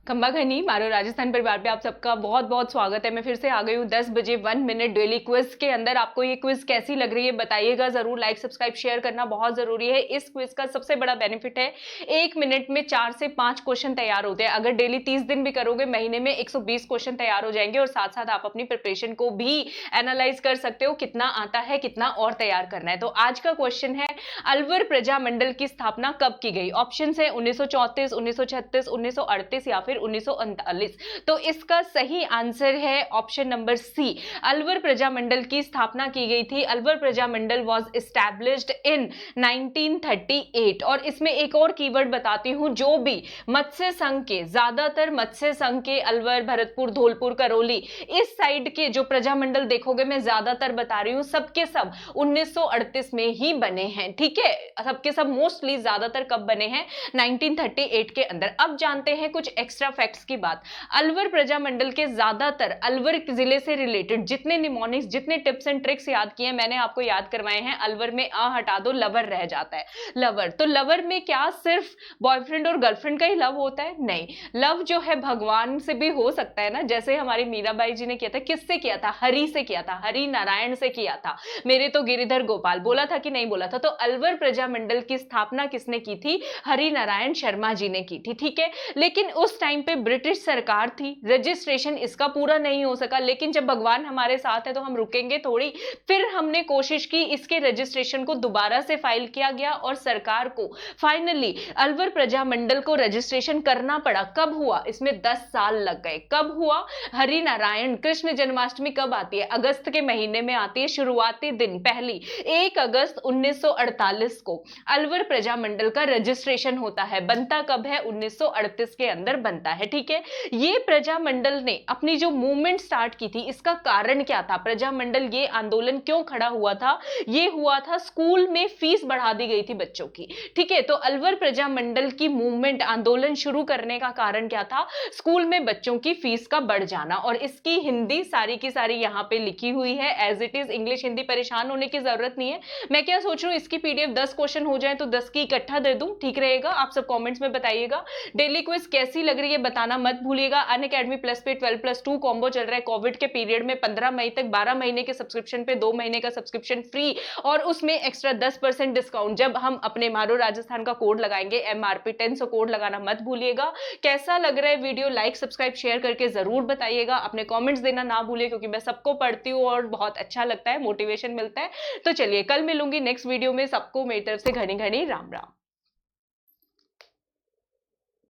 खंबा घनी मारो राजस्थान परिवार पे आप सबका बहुत बहुत स्वागत है। मैं फिर से आ गई हूँ 10 बजे 1 मिनट डेली क्विज के अंदर। आपको ये क्विज कैसी लग रही है बताइएगा जरूर। लाइक सब्सक्राइब शेयर करना बहुत जरूरी है। इस क्विज का सबसे बड़ा बेनिफिट है 1 मिनट में 4 से 5 क्वेश्चन तैयार होते हैं। अगर डेली 30 दिन भी करोगे महीने में 120 क्वेश्चन तैयार हो जाएंगे और साथ साथ आप अपनी प्रिपरेशन को भी एनालाइज कर सकते हो, कितना आता है कितना और तैयार करना है। तो आज का क्वेश्चन है अलवर प्रजामंडल की स्थापना कब की गई। ऑप्शन है 1934, 1936, 1938 या फिर 1939। तो इसका सही आंसर है option number C, Alwar Prajamandal की स्थापना की गई थी। Alwar Prajamandal was established in 1938। और इसमें एक और कीवर्ड बताती हूं, जो भी मत्स्य संघ के, ज्यादातर मत्स्य संघ के अलवर, भरतपुर, धौलपुर, करौली इस साइड के जो प्रजामंडल देखोगे, मैं ज्यादातर बता रही हूं, सबके सब 1938 में ही बने हैं। ठीक है, सबके सब मोस्टली ज्यादातर कब बने हैं, 1938 के अंदर। अब जानते हैं कुछ एक्स्ट्रा फैक्ट्स की बात। अलवर प्रजामंडल के ज्यादातर अलवर जिले से रिलेटेड जितने निमोनिक्स, जितने टिप्स एंड ट्रिक्स याद किए मैंने आपको याद करवाए हैं। अलवर में आ हटा दो, लवर रह जाता है। लवर, तो लवर में क्या सिर्फ बॉयफ्रेंड और गर्लफ्रेंड का ही लव होता है? नहीं, लव जो है भगवान से भी हो सकता है ना। जैसे हमारी मीराबाई जी ने किया था, किससे किया था? हरि से किया था, हरि नारायण से किया था। मेरे तो गिरिधर गोपाल, बोला था कि नहीं बोला था? तो अलवर प्रजामंडल की स्थापना किसने की थी? हरि नारायण शर्मा जी ने की थी। ठीक है, लेकिन उस टाइम पे ब्रिटिश सरकार थी, रजिस्ट्रेशन इसका पूरा नहीं हो सका। लेकिन जब भगवान हमारे साथ है तो हम रुकेंगे थोड़ी। फिर हमने कोशिश की, इसके रजिस्ट्रेशन को दोबारा से फाइल किया गया और सरकार को फाइनली अलवर प्रजामंडल को रजिस्ट्रेशन करना पड़ा। कब हुआ? इसमें 10 साल लग गए। कब हुआ? हरि नारायण, कृष्ण जन्माष्टमी कब आती है? अगस्त के महीने में आती है। शुरुआती दिन पहली 1 अगस्त 1948 को अलवर प्रजामंडल का रजिस्ट्रेशन होता है। बनता कब है? 1938 के अंदर बनता है। ठीक है, ये प्रजामंडल ने अपनी जो मूवमेंट स्टार्ट की थी, इसका कारण क्या था? प्रजामंडल ये आंदोलन क्यों खड़ा हुआ था? ये हुआ था स्कूल में फीस बढ़ा दी गई थी बच्चों की। ठीक है, तो अलवर प्रजामंडल की मूवमेंट, आंदोलन शुरू करने का कारण क्या था? स्कूल में बच्चों की फीस का बढ़ जाना। और इसकी हिंदी सारी की सारी यहां पे लिखी हुई है as it is. English Hindi परेशान होने की जरूरत नहीं है। मैं क्या सोच रही हूं, इसकी पीडीएफ 10 क्वेश्चन हो जाए तो 10 की इकट्ठा दे दूं, ठीक रहेगा? आप सब कमेंट्स में बताइएगा। डेली क्विज कैसी लग रही है बताना मत भूलिएगा। अनअकैडमी प्लस पे 12+2 कॉम्बो चल रहा है कोविड के पीरियड में। 15 मई तक 12 महीने के सब्सक्रिप्शन पे 2 महीने का सब्सक्रिप्शन फ्री और उसमें एक्स्ट्रा 10% डिस्काउंट जब हम अपने म्हारो राजस्थान का कोड लगाएंगे MRP10। सो कोड लगाना मत भूलिएगा। कैसा लग रहा है वीडियो, लाइक सब्सक्राइब शेयर करके जरूर बताइएगा। अपने कॉमेंट्स देना ना भूलिए, क्योंकि मैं सबको पढ़ती हूँ और बहुत अच्छा लगता है, मोटिवेशन मिलता है। तो चलिए, कल मिलूंगी नेक्स्ट वीडियो में। सबको मेरी तरफ से घनी घनी राम राम।